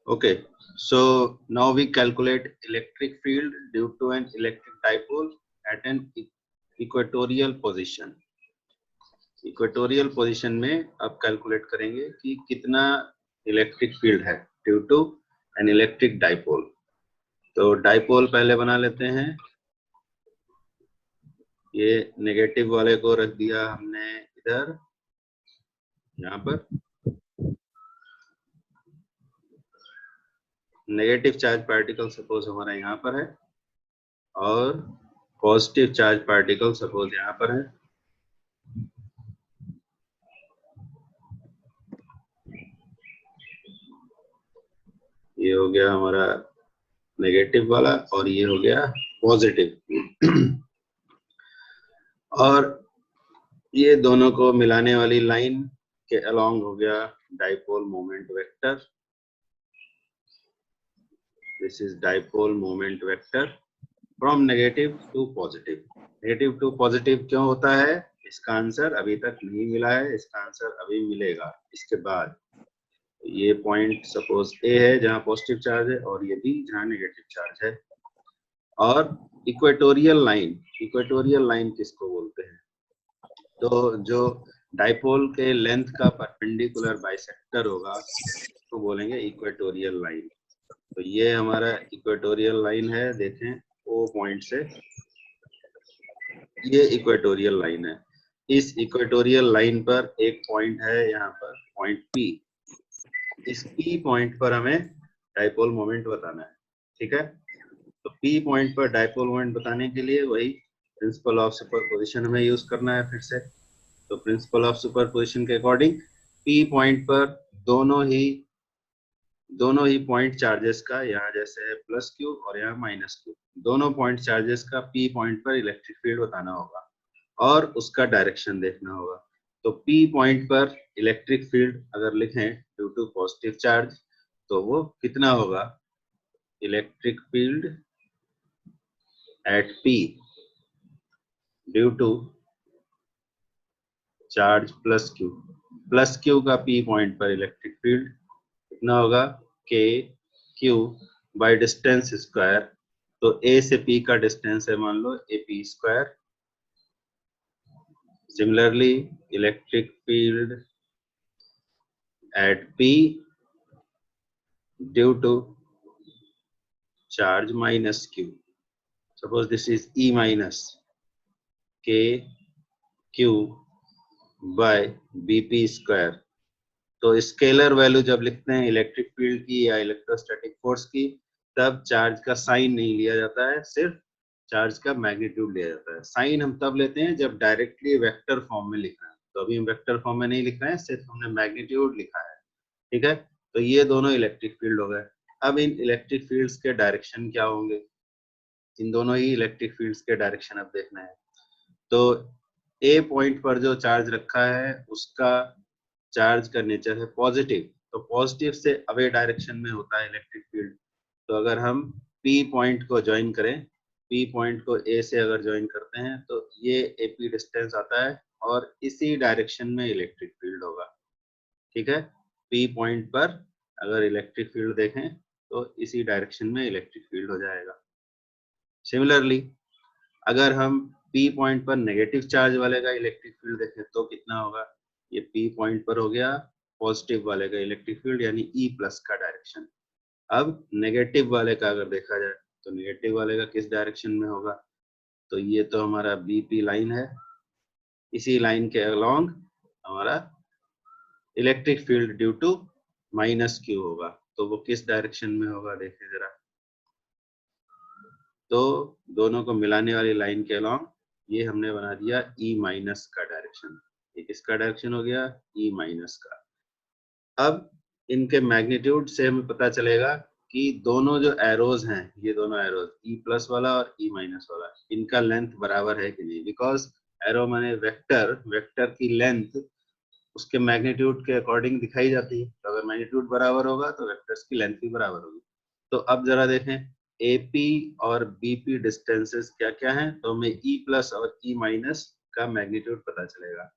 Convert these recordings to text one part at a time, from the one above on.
Okay, so now we calculate electric field due to an electric dipole at an equatorial position. Equatorial position में अब calculate करेंगे कि कितना electric field है due to an electric dipole. तो dipole पहले बना लेते हैं। ये नेगेटिव वाले को रख दिया हमने इधर, यहाँ पर नेगेटिव चार्ज पार्टिकल सपोज हमारा यहाँ पर है और पॉजिटिव चार्ज पार्टिकल सपोज यहाँ पर है। ये हो गया हमारा नेगेटिव वाला और ये हो गया पॉजिटिव। और ये दोनों को मिलाने वाली लाइन के अलोंग हो गया dipole moment vector. This is dipole moment vector from negative to positive. Negative to positive क्यों होता है, इसका आंसर अभी तक नहीं मिला है, इसका आंसर अभी मिलेगा इसके बाद। ये पॉइंट सपोज ए है जहां पॉजिटिव चार्ज है और ये बी जहां नेगेटिव चार्ज है। और इक्वेटोरियल लाइन किसको बोलते हैं, तो जो डाइपोल के लेंथ का परपेंडिकुलर बाइसेक्टर होगा तो बोलेंगे इक्वेटोरियल लाइन। तो ये हमारा इक्वेटोरियल लाइन है, देखें ओ पॉइंट से ये इक्वेटोरियल लाइन है। इस इक्वेटोरियल लाइन पर एक पॉइंट है यहाँ पर पॉइंट पी। इस पी पॉइंट पर हमें डाइपोल मोमेंट बताना है, ठीक है। तो पी पॉइंट पर डाइपोल मोमेंट बताने के लिए वही प्रिंसिपल ऑफ सुपरपोजिशन हमें यूज करना है फिर से। तो प्रिंसिपल ऑफ सुपरपोजिशन के अकॉर्डिंग पी पॉइंट पर दोनों ही पॉइंट चार्जेस का, यहाँ जैसे है प्लस क्यू और यहाँ माइनस क्यू, दोनों पॉइंट चार्जेस का पी पॉइंट पर इलेक्ट्रिक फील्ड बताना होगा और उसका डायरेक्शन देखना होगा। तो पी पॉइंट पर इलेक्ट्रिक फील्ड अगर लिखें ड्यू टू पॉजिटिव चार्ज तो वो कितना होगा, electric field at P due to charge plus Q का पी पॉइंट पर इलेक्ट्रिक फील्ड कितना होगा, के क्यू बाय डिस्टेंस स्क्वायर। तो ए से पी का डिस्टेंस है मान लो A P square. Similarly electric field at P due to charge minus Q, suppose this is E minus K Q by BP square. तो स्केलर वैल्यू जब लिखते हैं इलेक्ट्रिक फील्ड की या इलेक्ट्रोस्टैटिक फोर्स की, तब चार्ज का साइन नहीं लिया जाता है, सिर्फ चार्ज का मैग्नीट्यूड लिया जाता है। साइन हम तब लेते हैं जब डायरेक्टली वेक्टर फॉर्म में लिखना है, तो अभी हम वेक्टर फॉर्म में नहीं लिख रहे हैं, सिर्फ हमने मैग्नीट्यूड लिखा है, ठीक है। तो ये दोनों इलेक्ट्रिक फील्ड हो गए। अब इन इलेक्ट्रिक फील्ड्स के डायरेक्शन क्या होंगे, इन दोनों ही इलेक्ट्रिक फील्ड्स के डायरेक्शन अब देखना है। तो ए पॉइंट पर जो चार्ज रखा है उसका चार्ज का नेचर है पॉजिटिव, तो पॉजिटिव से अवे डायरेक्शन में होता है इलेक्ट्रिक फील्ड। तो अगर हम पी पॉइंट को ज्वाइन करें, पी पॉइंट को ए से अगर ज्वाइन करते हैं तो ये एपी डिस्टेंस आता है और इसी डायरेक्शन में इलेक्ट्रिक फील्ड होगा, ठीक है। पी पॉइंट पर अगर इलेक्ट्रिक फील्ड देखें तो इसी डायरेक्शन में इलेक्ट्रिक फील्ड हो जाएगा। सिमिलरली अगर हम पी पॉइंट पर नेगेटिव चार्ज वाले का इलेक्ट्रिक फील्ड देखें तो कितना होगा, ये पी पॉइंट पर हो गया पॉजिटिव वाले का इलेक्ट्रिक फील्ड यानी ई प्लस का डायरेक्शन। अब नेगेटिव वाले का अगर देखा जाए तो नेगेटिव वाले का किस डायरेक्शन में होगा, तो ये तो हमारा बीपी लाइन है, इसी लाइन के अलोंग हमारा electric field due to minus Q होगा। तो वो किस डायरेक्शन में होगा देखें जरा, तो दोनों को मिलाने वाली लाइन के अलोंग ये हमने बना दिया ई माइनस का डायरेक्शन। ये किसका डायरेक्शन हो गया, ई माइनस का। अब इनके मैग्नीट्यूड से हमें पता चलेगा कि दोनों जो एरोज हैं, ये दोनों एरोज ई प्लस वाला और ई माइनस वाला, इनका लेंथ बराबर है कि नहीं। बिकॉज एरो माने वेक्टर, वेक्टर की लेंथ उसके मैग्नीट्यूड के अकॉर्डिंग दिखाई जाती है। तो अगर मैग्नीट्यूड बराबर होगा तो वेक्टर्स की लेंथ भी बराबर होगी। तो अब जरा देखें एपी और बीपी डिस्टेंसेस क्या क्या हैं, तो हमें ई प्लस और ई माइनस का मैग्नीट्यूड पता चलेगा।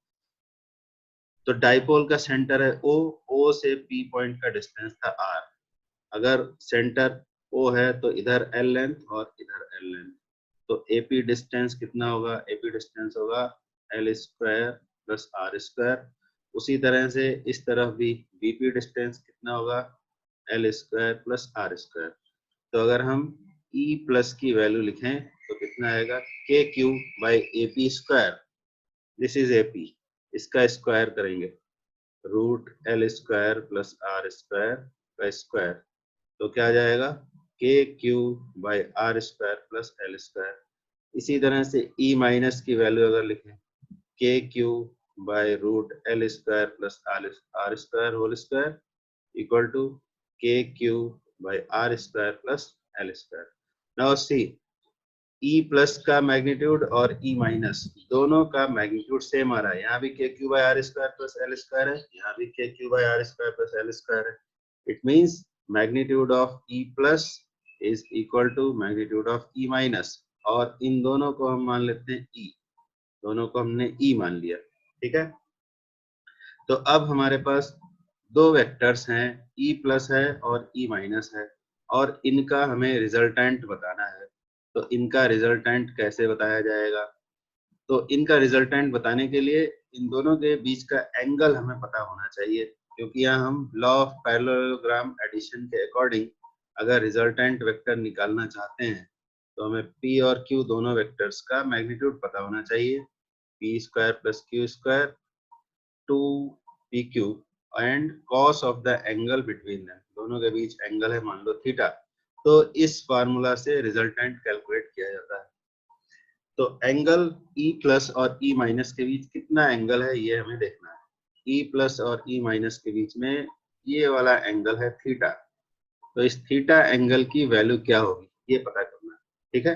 तो डाइपोल का सेंटर है ओ, ओ से पी पॉइंट का डिस्टेंस था आर, अगर सेंटर O है तो इधर L लेंथ और इधर L लेंथ, तो AP डिस्टेंस कितना होगा? AP डिस्टेंस होगा L square plus R square. उसी तरह से इस तरफ भी BP डिस्टेंस कितना होगा? L square plus R square. तो अगर हम E प्लस की वैल्यू लिखें तो कितना आएगा? KQ by AP square, this is AP, इसका स्क्वायर करेंगे root L square plus R square का स्क्वायर, तो क्या आ जाएगा? KQ by R square plus L square. इसी तरह से E माइनस की वैल्यू अगर लिखें, KQ by root L square plus R square whole square equal to KQ by R square plus L square. Now see, E plus का magnitude और E minus दोनों का मैग्नीट्यूड सेम आ रहा है। यहाँ भी KQ by R square plus L square है, यहाँ भी KQ by R square plus L square है। It means magnitude of E plus is equal to magnitude of E minus, और इन दोनों को हम मान लेते हैं E, दोनों को हमने E मान लिया। ठीक है, तो अब हमारे पास दो वेक्टर्स हैं, E प्लस है और E माइनस है, और इनका हमें रिजल्टेंट बताना है। तो इनका रिजल्टेंट कैसे बताया जाएगा? तो इनका रिजल्टेंट बताने के लिए इन दोनों के बीच का एंगल हमें पता होना चाहिए, क्योंकि यहाँ हम लॉ ऑफ पैरेललोग्राम एडिशन के अकॉर्डिंग अगर रिजल्टेंट वेक्टर निकालना चाहते हैं तो हमें P और Q दोनों वेक्टर्स का मैग्नीट्यूड पता होना चाहिए। P square plus Q square 2PQ and cos of the angle between them, दोनों के बीच एंगल है मान लो थीटा। तो इस फार्मूला से रिजल्टेंट कैलकुलेट किया जाता है। तो एंगल E प्लस और E माइनस के बीच कितना एंगल है ये हमें देखना है। E प्लस और E माइनस के बीच में ये वाला एंगल है थीटा, तो इस थीटा एंगल की वैल्यू क्या होगी ये पता करना है। ठीक है,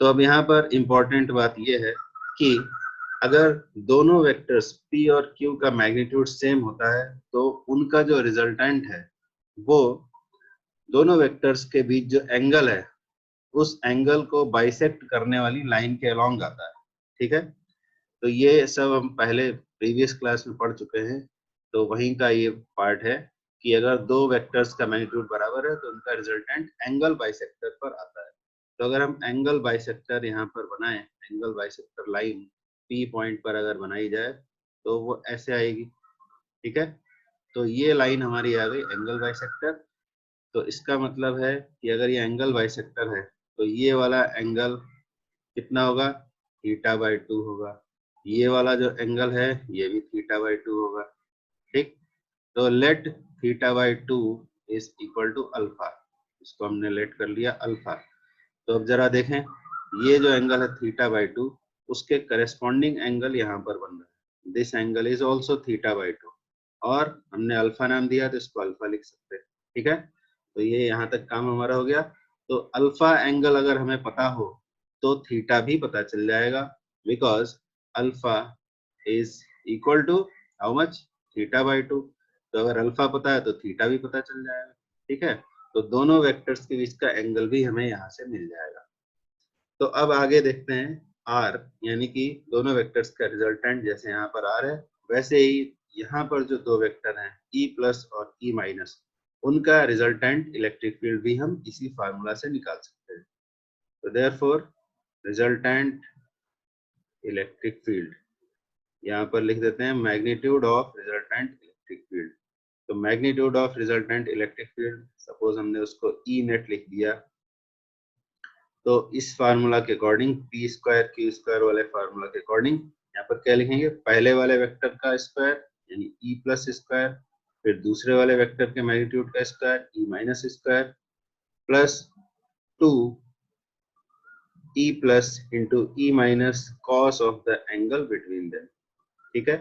तो अब यहाँ पर इम्पोर्टेंट बात ये है कि अगर दोनों वेक्टर्स P और Q का मैग्नीट्यूड सेम होता है तो उनका जो रिजल्टेंट है वो दोनों वेक्टर्स के बीच जो एंगल है उस एंगल को बाइसेक्ट करने वाली लाइन के अलोंग आता है। ठीक है, तो ये सब हम पहले प्रीवियस क्लास में पढ़ चुके हैं, तो वहीं का ये पार्ट है कि अगर दो वेक्टर्स का मैग्नीट्यूड बराबर है तो उनका रिजल्टेंट एंगल बाइसेक्टर पर आता है। तो अगर हम एंगल बाइसेक्टर यहाँ पर बनाएं, angle bisector line P point पर अगर बनाई जाए तो वो ऐसे आएगी। ठीक है, तो ये लाइन हमारी आ गई एंगल बाइसेक्टर। तो इसका मतलब है कि अगर ये एंगल बाइसेक्टर है तो ये वाला एंगल कितना होगा? थीटा बाई 2 होगा। ये वाला जो एंगल है ये भी थीटा बाई 2 होगा। ठीक, तो let theta by 2 is equal to alpha, इसको हमने लेट कर लिया अल्फा। तो अब जरा देखें, ये जो एंगल है थीटा बाई 2 उसके करेस्पॉन्डिंग एंगल यहाँ पर बन रहा है, this angle is also theta by 2, और हमने अल्फा नाम दिया तो इसको अल्फा लिख सकते हैं। ठीक है, तो ये यहाँ तक काम हमारा हो गया। तो अल्फा एंगल अगर हमें पता हो तो थीटा भी पता चल जाएगा, because alpha is equal to how much? Theta by 2। तो अगर अल्फा पता है तो थीटा भी पता चल जाएगा। ठीक है, तो दोनों वेक्टर्स के बीच का एंगल भी हमें यहाँ से मिल जाएगा। तो अब आगे देखते हैं आर, यानी कि दोनों वेक्टर्स का रिजल्टेंट जैसे यहाँ पर आर है वैसे ही यहाँ पर जो दो वेक्टर हैं E प्लस और E माइनस, उनका रिजल्टेंट इलेक्ट्रिक फील्ड भी हम इसी फार्मूला से निकाल सकते हैं। तो देयरफॉर रिजल्टेंट इलेक्ट्रिक फील्ड, यहाँ पर लिख देते हैं magnitude of resultant electric field. तो magnitude of resultant electric field, suppose हमने उसको E नेट लिख दिया, तो इस फार्मूला के according P square Q square वाले फार्मूला के अकॉर्डिंग यहाँ पर क्या लिखेंगे? पहले वाले वेक्टर का स्क्वायर यानी E प्लस स्क्वायर, फिर दूसरे वाले वेक्टर के मैग्नीट्यूड का square E minus square, plus 2 E plus into E minus cos of the angle between them. ठीक है,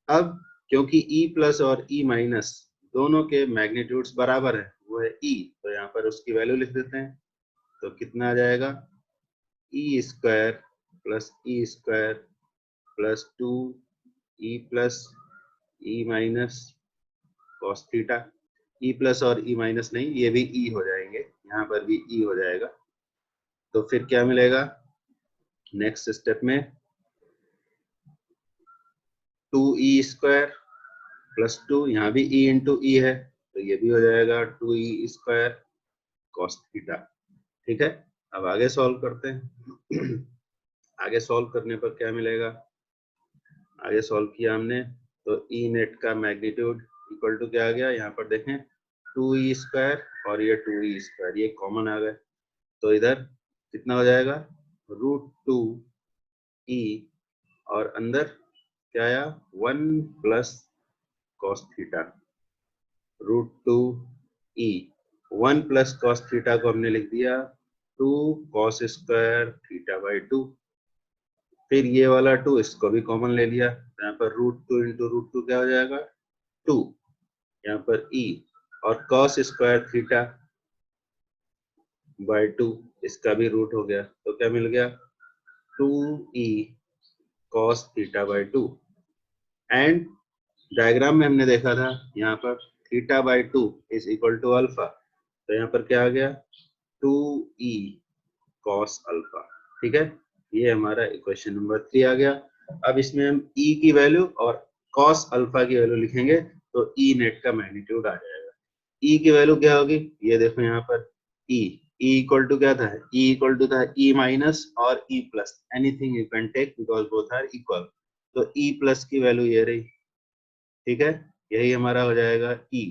अब क्योंकि E प्लस और E माइनस दोनों के मैग्नीट्यूड्स बराबर है, वो है E, तो यहाँ पर उसकी वैल्यू लिख देते हैं। तो कितना आ जाएगा? E square plus E square plus 2E plus E minus cos theta. E plus और E माइनस नहीं, ये भी E हो जाएंगे, यहाँ पर भी E हो जाएगा। तो फिर क्या मिलेगा नेक्स्ट स्टेप में? 2E स्क्वायर प्लस 2, यहाँ भी E इंटू E है तो ये भी हो जाएगा 2e स्क्वायर cos थीटा। ठीक है, अब आगे सॉल्व करते हैं। आगे सॉल्व करने पर क्या मिलेगा, आगे सॉल्व किया हमने तो ई नेट का मैग्नीट्यूड इक्वल टू क्या आ गया, यहाँ पर देखें 2e स्क्वायर और ये 2e स्क्वायर ये कॉमन आ गए, तो इधर कितना हो जाएगा √2e और अंदर क्या आया 1 plus cos theta √2e 1 plus cos theta को हमने लिख दिया 2 cos स्क्वायर थीटा बाई 2। फिर ये वाला 2 इसको भी कॉमन ले लिया, तो यहाँ पर √2 इंटू √2 क्या हो जाएगा 2, यहाँ पर e और cos स्क्वायर थीटा बाई 2 इसका भी रूट हो गया, तो क्या मिल गया 2e cos theta by 2। And diagram में हमने देखा था यहाँ पर theta by 2 is equal to alpha, तो यहाँ पर क्या आ गया 2e cos अल्फा। ठीक है, ये हमारा इक्वेशन नंबर 3 आ गया। अब इसमें हम e की वैल्यू और cos अल्फा की वैल्यू लिखेंगे तो e नेट का मैग्नीट्यूड आ जाएगा। e की वैल्यू क्या होगी, ये देखो यहाँ पर e इक्वल टू क्या था, e इक्वल टू था e माइनस और e plus, anything you can take because both are equal, तो e प्लस की वैल्यू ये रही। ठीक है, यही हमारा हो जाएगा e,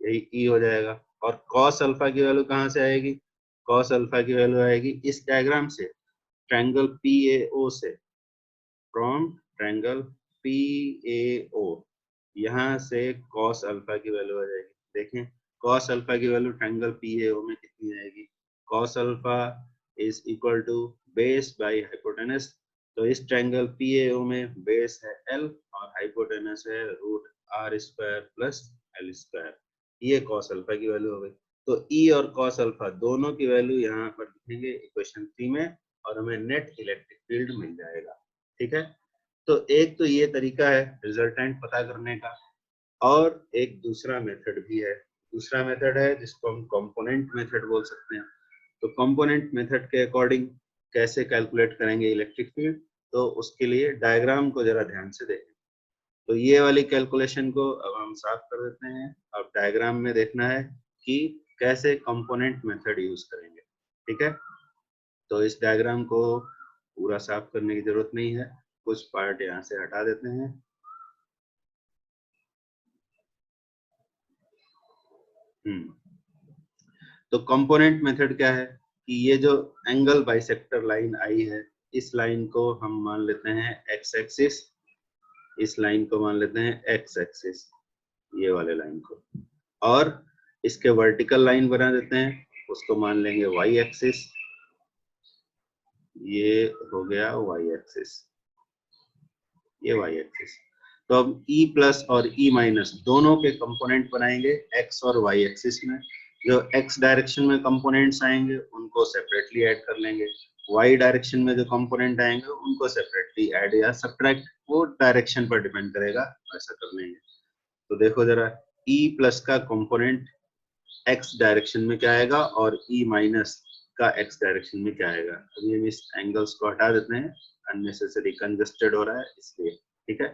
यही e हो जाएगा। और cos अल्फा की वैल्यू कहाँ से आएगी, cos अल्फा की वैल्यू आएगी इस डायग्राम से, ट्रायंगल PAO से, फ्रॉम ट्रायंगल PAO यहाँ से cos अल्फा की वैल्यू आ जाएगी। देखें cos अल्फा की वैल्यू ट्रायंगल PAO में कितनी आएगी, cos alpha is equal to base by hypotenuse, तो इस ट्रायंगल PAO में बेस है L और हाइपोटेनस है √r square plus L square, ये cos अल्फा की वैल्यू हो गई। तो E और cos अल्फा दोनों की वैल्यू यहाँ पर लिखेंगे इक्वेशन 3 में और हमें नेट इलेक्ट्रिक फील्ड मिल जाएगा। ठीक है, तो एक तो ये तरीका है रिजल्टेंट पता करने का, और एक दूसरा मेथड भी है। दूसरा मेथड है जिसको हम कंपोनेंट मेथड बोल सकते हैं। तो कंपोनेंट मेथड के अकॉर्डिंग कैसे कैलकुलेट करेंगे इलेक्ट्रिक फील्ड, तो उसके लिए डायग्राम को जरा ध्यान से देखें। तो ये वाली कैलकुलेशन को अब हम साफ कर देते हैं। अब डायग्राम में देखना है कि कैसे कंपोनेंट मेथड यूज करेंगे। ठीक है, तो इस डायग्राम को पूरा साफ करने की जरूरत नहीं है, कुछ पार्ट यहाँ से हटा देते हैं। तो कंपोनेंट मेथड क्या है कि ये जो एंगल बाइसेक्टर लाइन आई है, इस लाइन को हम मान लेते हैं एक्स एक्सिस, इस लाइन को मान लेते हैं एक्स एक्सिस, ये वाले लाइन को, और इसके वर्टिकल लाइन बना देते हैं, उसको मान लेंगे वाई एक्सिस, ये हो गया वाई एक्सिस, ये वाई एक्सिस। तो अब E प्लस और E माइनस दोनों के कंपोनेंट बनाएंगे x और y एक्सिस में। जो x डायरेक्शन में कंपोनेंट्स आएंगे उनको सेपरेटली ऐड कर लेंगे, y डायरेक्शन में जो कंपोनेंट आएंगे उनको सेपरेटली ऐड या सब्ट्रैक्ट, वो डायरेक्शन पर डिपेंड करेगा, वैसा कर लेंगे। तो देखो जरा E प्लस का कंपोनेंट x डायरेक्शन में क्या आएगा और E माइनस का x डायरेक्शन में क्या आएगा। अभी हम इस एंगल्स को हटा देते हैं, अननेसेसरी कंजस्टेड हो रहा है इसलिए। ठीक है,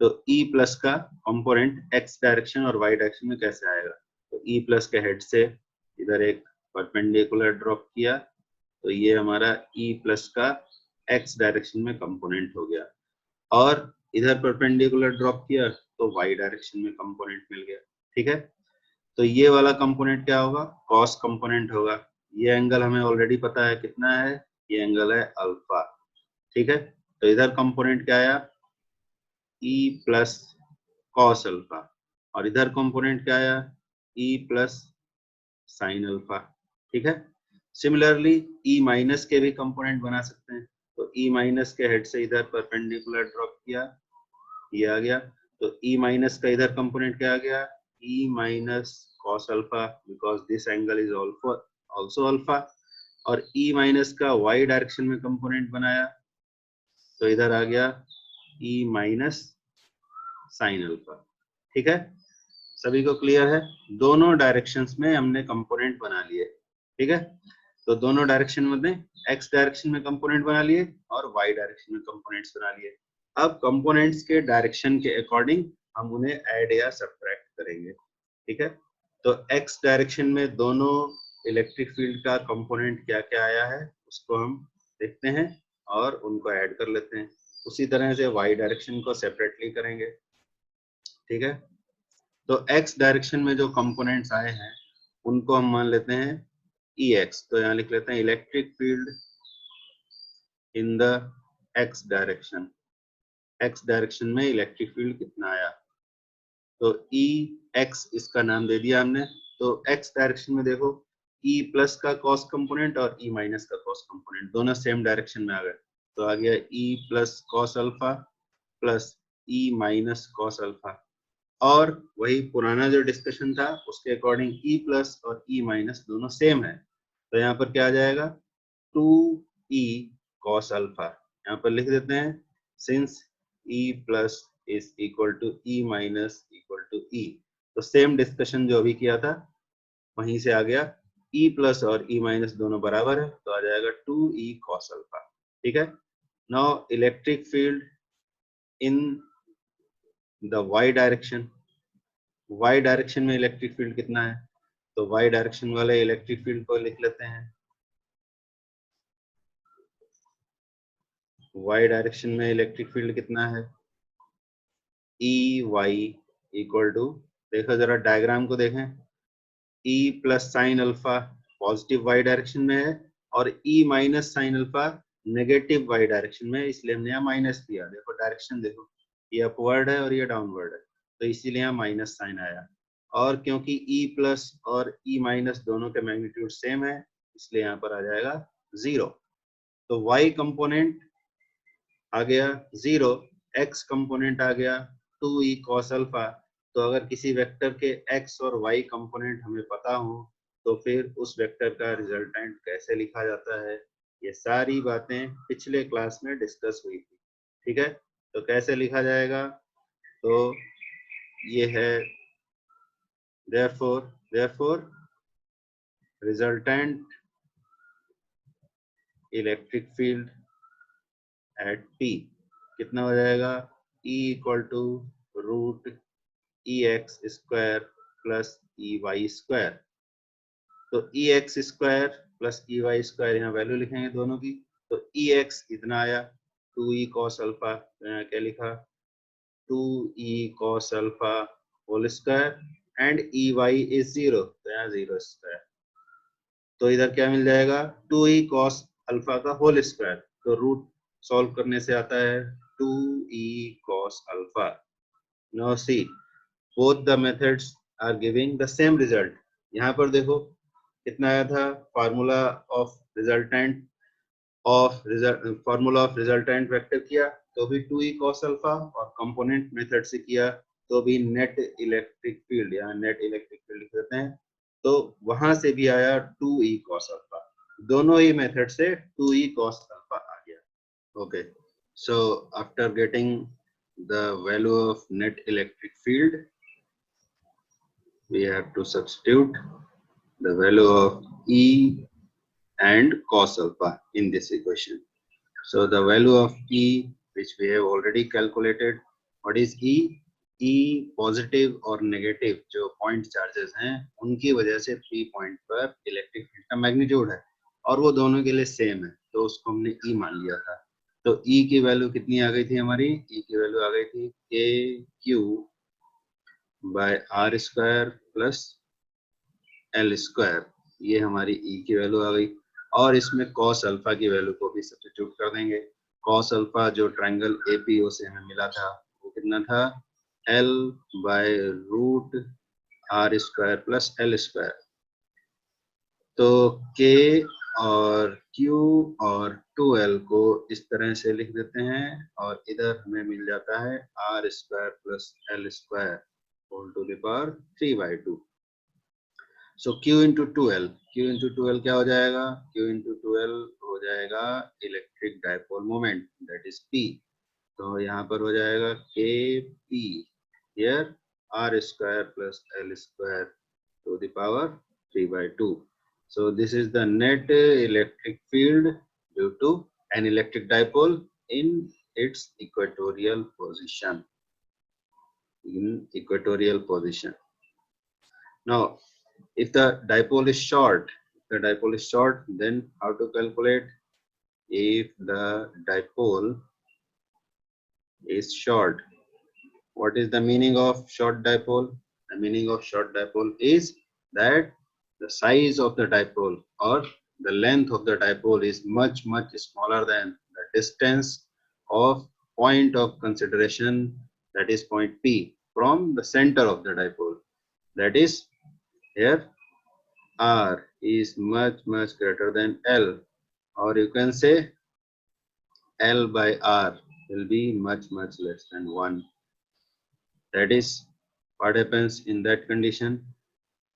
तो E प्लस का कंपोनेंट x डायरेक्शन और y डायरेक्शन में कैसे आएगा, तो E प्लस के हेड से इधर एक परपेंडिकुलर ड्रॉप किया, तो ये हमारा E प्लस का x डायरेक्शन में कंपोनेंट हो गया, और इधर परपेंडिकुलर ड्रॉप किया तो y डायरेक्शन में कंपोनेंट मिल गया। ठीक है, तो ये वाला कंपोनेंट क्या होगा, कॉस कंपोनेंट होगा। ये एंगल हमें ऑलरेडी पता है कितना है, ये एंगल है अल्फा। ठीक है, तो इधर कंपोनेंट क्या आया E प्लस कॉस अल्फा, और इधर कंपोनेंट क्या आया E प्लस साइन अल्फा। ठीक है, सिमिलरली E माइनस के भी कंपोनेंट बना सकते हैं, तो E माइनस के हेड से इधर परपेंडिकुलर ड्रॉप किया, ये आ गया, तो E माइनस का इधर कंपोनेंट क्या आ गया E minus cos alpha, because this angle is also alpha, और E माइनस का y डायरेक्शन में कंपोनेंट बनाया, तो इधर आ गया E माइनस साइन अल्फा। ठीक है, सभी को क्लियर है, दोनों डायरेक्शंस में हमने कंपोनेंट बना लिए। ठीक है, तो दोनों डायरेक्शन में x डायरेक्शन में कंपोनेंट बना लिए और y डायरेक्शन में कंपोनेंट्स बना लिए। अब कंपोनेंट्स के डायरेक्शन के अकॉर्डिंग हम उन्हें ऐड या सब्ट्रैक्ट करेंगे। ठीक है, तो x डायरेक्शन में दोनों इलेक्ट्रिक फील्ड का कंपोनेंट क्या क्या आया है उसको हम देखते हैं और उनको ऐड कर लेते हैं। उसी तरह से y डायरेक्शन को सेपरेटली करेंगे, ठीक है। तो x डायरेक्शन में जो कंपोनेंट्स आए हैं उनको हम मान लेते हैं Ex, तो यहाँ लिख लेते हैं electric field in the x direction. x direction में इलेक्ट्रिक फील्ड कितना आया, तो Ex इसका नाम दे दिया हमने। तो x डायरेक्शन में देखो E प्लस का कॉस कंपोनेंट और E माइनस का कॉस कंपोनेंट दोनों सेम डायरेक्शन में आ गए, तो आ गया E plus cos alpha plus E minus cos alpha. और वही पुराना जो डिस्कशन था उसके अकॉर्डिंग E प्लस और E माइनस दोनों सेम है, तो यहाँ पर क्या आ जाएगा 2E cos अल्फा। यहाँ पर लिख देते हैं since E plus is equal to E minus equal to E, तो सेम डिस्कशन जो अभी किया था वहीं से आ गया। E प्लस और E माइनस दोनों बराबर है, तो आ जाएगा 2E cos अल्फा, ठीक है। Now electric field in the y direction, y direction में इलेक्ट्रिक फील्ड कितना है, तो y डायरेक्शन वाले इलेक्ट्रिक फील्ड को लिख लेते हैं। y डायरेक्शन में इलेक्ट्रिक फील्ड कितना है, EY इक्वल टू, देखो जरा डायग्राम को देखें, E plus sine alpha positive y direction में है और E minus sine alpha negative y direction में है, इसलिए हमने यहाँ माइनस किया। देखो डायरेक्शन देखो, ये अपवर्ड है और ये डाउनवर्ड है, तो इसीलिए यहाँ माइनस साइन आया। और क्योंकि E प्लस और E माइनस दोनों के मैग्नीट्यूड सेम है, इसलिए यहाँ पर आ जाएगा 0। तो y कंपोनेंट आ गया 0, x कंपोनेंट आ गया 2e cos अल्फा। तो अगर किसी वेक्टर के x और y कंपोनेंट हमें पता हो तो फिर उस वेक्टर का रिजल्टेंट कैसे लिखा जाता है, ये सारी बातें पिछले क्लास में डिस्कस हुई थी, ठीक है। तो कैसे लिखा जाएगा, तो ये है therefore resultant electric field at P कितना हो जाएगा, E equal to root EX square plus EY square. तो EX square plus EY square यहाँ वैल्यू लिखेंगे दोनों की, तो EX कितना आया 2E cos अल्फा, तो यहाँ क्या लिखा 2E cos alpha whole square and EY is 0, तो यहाँ 0 स्क्वायर। तो इधर क्या मिल जाएगा 2E cos अल्फा का होल स्क्वायर, तो रूट सॉल्व करने से आता है 2E cos alpha. Now see both the methods are giving the same result। यहाँ पर देखो कितना आया था, फार्मूला ऑफ रिजल्टेंट वेक्टर किया तो भी 2E cos अल्फा, और कंपोनेंट मेथड से किया तो भी नेट इलेक्ट्रिक फील्ड, यहाँ नेट इलेक्ट्रिक फील्ड लिख देते हैं, तो वहां से भी आया 2E cos अल्फा। दोनों ही मेथड से 2E cos अल्फा आ गया। Okay, so after getting the value of net electric field, we have to substitute the value of E and cos alpha in this equation. So the value of E, which we have already calculated, what is E? E positive और negative जो point charges हैं उनकी वजह से P point पर electric field का magnitude है और वो दोनों के लिए सेम है, तो उसको हमने E मान लिया था। तो E की वैल्यू कितनी आ गई थी हमारी, E की वैल्यू आ गई थी KQ by R square plus L square, ये हमारी E की वैल्यू आ गई। और इसमें cos अल्फा की वैल्यू को भी सब्स्टिट्यूट कर देंगे। cos अल्फा जो ट्रायंगल APO से हमें मिला था वो कितना था, L by root R square plus L square. तो K और Q और 2L को इस तरह से लिख देते हैं और इधर हमें मिल जाता है R square plus L square whole to the power 3/2। So Q into 2L, Q into 2L क्या हो जाएगा, Q इंटू 2L हो जाएगा electric dipole moment that is P। तो यहाँ पर हो जाएगा KP here R square plus L square to the power 3/2। So this is the net electric field due to an electric dipole in its equatorial position. Now if the dipole is short, then how to calculate? If the dipole is short, what is the meaning of short dipole? The meaning of short dipole is that the size of the dipole or the length of the dipole is much smaller than the distance of point of consideration, that is point P, from the center of the dipole. That is, here R is much greater than L, or you can say L by R will be much less than 1. That is, what happens in that condition?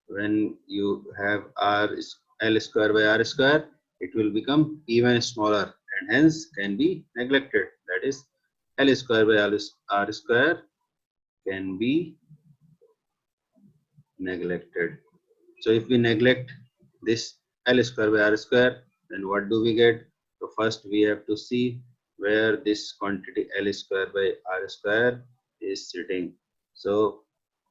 When you have L square by R square, it will become even smaller and hence can be neglected. That is, L square by R square can be neglected. So if we neglect this L square by R square, then what do we get? So first we have to see where this quantity L square by R square is sitting. So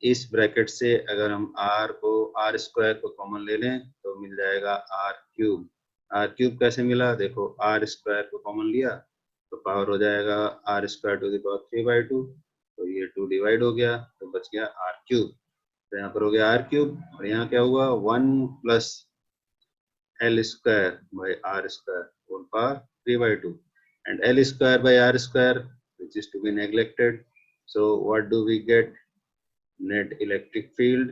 इस bracket से अगर हम r को r square को common ले लें तो मिल जाएगा r क्यूब कैसे मिला? देखो r स्क्वायर को कॉमन लिया तो पावर हो जाएगा r square to the power 3/2, तो ये 2 डिवाइड हो गया तो बच गया r क्यूब। तो यहाँ पर हो गया r क्यूब और यहाँ क्या हुआ 1 plus L square by R square whole power 3/2, and L square by R square, which is to be neglected. So what do we get? Net electric field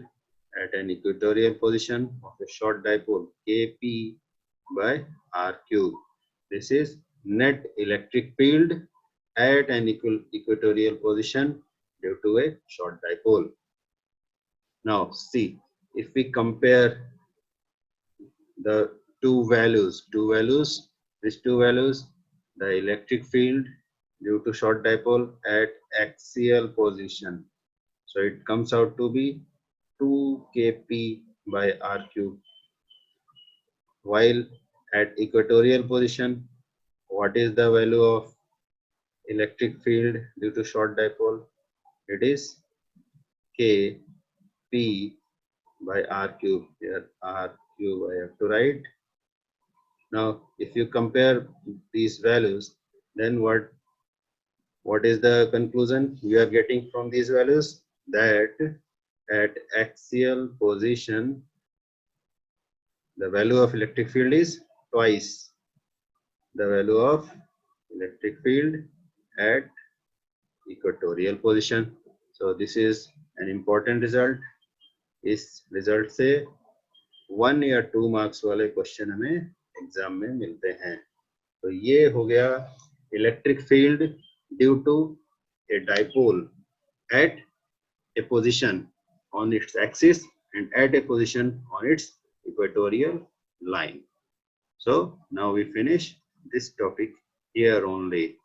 at an equatorial position of a short dipole Kp by R cube. This is net electric field at an equatorial position due to a short dipole. Now see, if we compare the two values, these two values, the electric field due to short dipole at axial position. So it comes out to be 2 Kp by R cube. While at equatorial position, what is the value of electric field due to short dipole? It is Kp by R cube. Here R cube I have to write. Now if you compare these values, then what is the conclusion we are getting from these values? That at axial position the value of electric field is twice the value of electric field at equatorial position. So this is an important result. इस result से 1 या 2 marks वाले question हमें exam में मिलते हैं। तो ये हो गया electric field due to a dipole at a position on its axis and at a position on its equatorial line. So now we finish this topic here only.